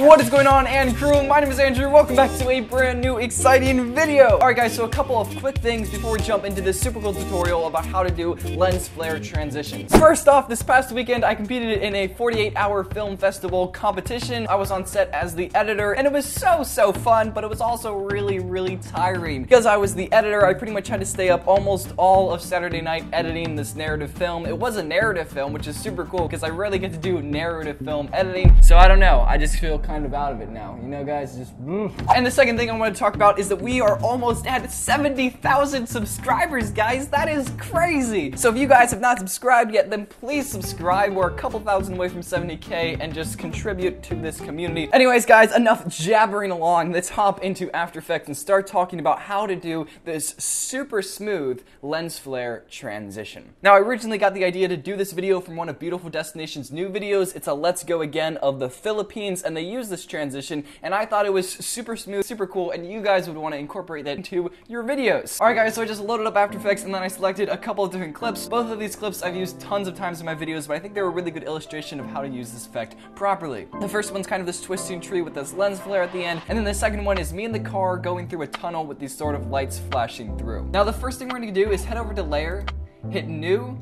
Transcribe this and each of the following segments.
What is going on, and crew? My name is Andrew. Welcome back to a brand new exciting video. Alright guys, so a couple of quick things before we jump into this super cool tutorial about how to do lens flare transitions. First off, this past weekend I competed in a 48-hour film festival competition. I was on set as the editor, and it was so fun, but it was also really tiring. Because I was the editor, I pretty much had to stay up almost all of Saturday night editing this narrative film. It was a narrative film, which is super cool because I rarely get to do narrative film editing. So I don't know, I just feel kind of out of it now, you know guys, just And the second thing I want to talk about is that we are almost at 70,000 subscribers, guys. That is crazy. So if you guys have not subscribed yet, then please subscribe. We're a couple thousand away from 70K and just contribute to this community. Anyways guys, enough jabbering along. Let's hop into After Effects and start talking about how to do this super smooth lens flare transition. Now I originally got the idea to do this video from one of Beautiful Destination's new videos. It's a Let's Go Again of the Philippines, and they use this transition, and I thought it was super smooth, super cool, and you guys would want to incorporate that into your videos. Alright guys, so I just loaded up After Effects and then I selected a couple of different clips. Both of these clips I've used tons of times in my videos, but I think they were a really good illustration of how to use this effect properly. The first one's kind of this twisting tree with this lens flare at the end, and then the second one is me in the car going through a tunnel with these sort of lights flashing through. Now the first thing we're going to do is head over to Layer, hit New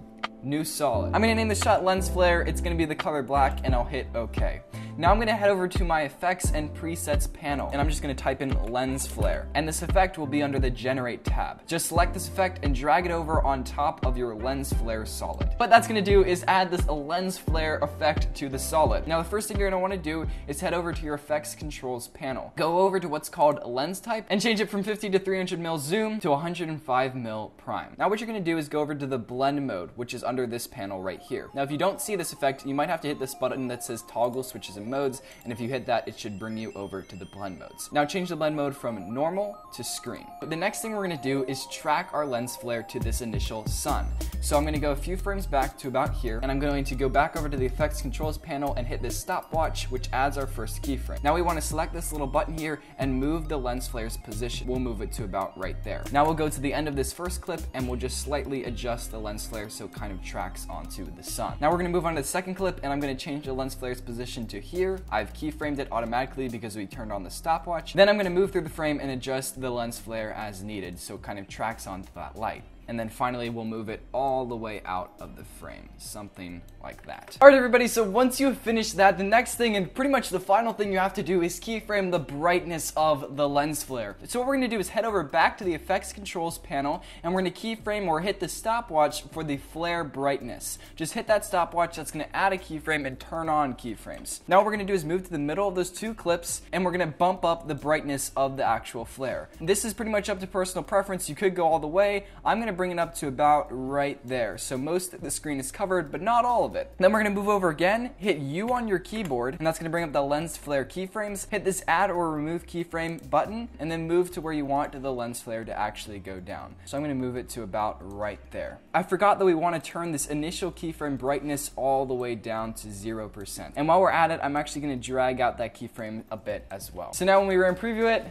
Solid. I'm going to name the shot Lens Flare, it's going to be the color black, and I'll hit OK. Now I'm going to head over to my Effects and Presets panel, and I'm just going to type in Lens Flare, and this effect will be under the Generate tab. Just select this effect and drag it over on top of your Lens Flare solid. What that's going to do is add this Lens Flare effect to the solid. Now the first thing you're going to want to do is head over to your Effects Controls panel. Go over to what's called Lens Type, and change it from 50 to 300mm zoom to 105mm prime. Now what you're going to do is go over to the Blend mode, which is under this panel right here. Now if you don't see this effect, you might have to hit this button that says Toggle Switches and Modes, and if you hit that, it should bring you over to the blend modes. Now change the blend mode from normal to screen. The next thing we're going to do is track our lens flare to this initial sun. So I'm going to go a few frames back to about here, and I'm going to go back over to the Effects Controls panel and hit this stopwatch, which adds our first keyframe. Now we want to select this little button here and move the lens flare's position. We'll move it to about right there. Now we'll go to the end of this first clip and we'll just slightly adjust the lens flare so it kind of tracks onto the sun. Now we're going to move on to the second clip, and I'm going to change the lens flare's position to here. I've keyframed it automatically because we turned on the stopwatch. Then I'm going to move through the frame and adjust the lens flare as needed so it kind of tracks onto that light. And then finally we'll move it all the way out of the frame, something like that. Alright everybody, so once you have finished that, the next thing and pretty much the final thing you have to do is keyframe the brightness of the lens flare. So what we're going to do is head over back to the Effects Controls panel, and we're going to keyframe or hit the stopwatch for the flare brightness. Just hit that stopwatch, that's going to add a keyframe and turn on keyframes. Now what we're going to do is move to the middle of those two clips, and we're going to bump up the brightness of the actual flare. This is pretty much up to personal preference. You could go all the way. I'm going to bring it up to about right there. So most of the screen is covered, but not all of it. Then we're going to move over again, hit U on your keyboard, and that's going to bring up the lens flare keyframes. Hit this add or remove keyframe button, and then move to where you want the lens flare to actually go down. So I'm going to move it to about right there. I forgot that we want to turn this initial keyframe brightness all the way down to 0%. And while we're at it, I'm actually going to drag out that keyframe a bit as well. So now when we run preview it,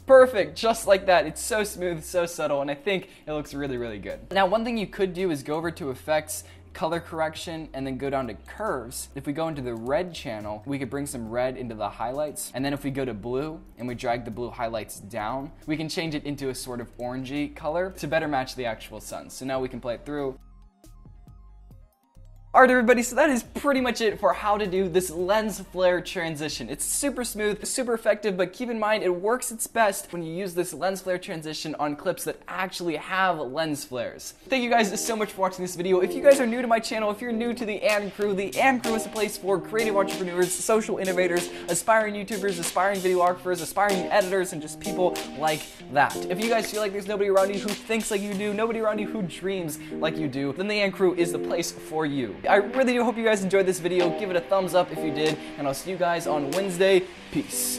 perfect, just like that. It's so smooth, so subtle, and I think it looks really good. Now one thing you could do is go over to Effects, Color Correction, and then go down to Curves. If we go into the red channel, we could bring some red into the highlights, and then if we go to blue and we drag the blue highlights down, we can change it into a sort of orangey color to better match the actual sun. So now we can play it through. Alright everybody, so that is pretty much it for how to do this lens flare transition. It's super smooth, super effective, but keep in mind it works its best when you use this lens flare transition on clips that actually have lens flares. Thank you guys so much for watching this video. If you guys are new to my channel, if you're new to the And Crew is a place for creative entrepreneurs, social innovators, aspiring YouTubers, aspiring videographers, aspiring editors, and just people like that. If you guys feel like there's nobody around you who thinks like you do, nobody around you who dreams like you do, then the And Crew is the place for you. I really do hope you guys enjoyed this video. Give it a thumbs up if you did, and I'll see you guys on Wednesday. Peace.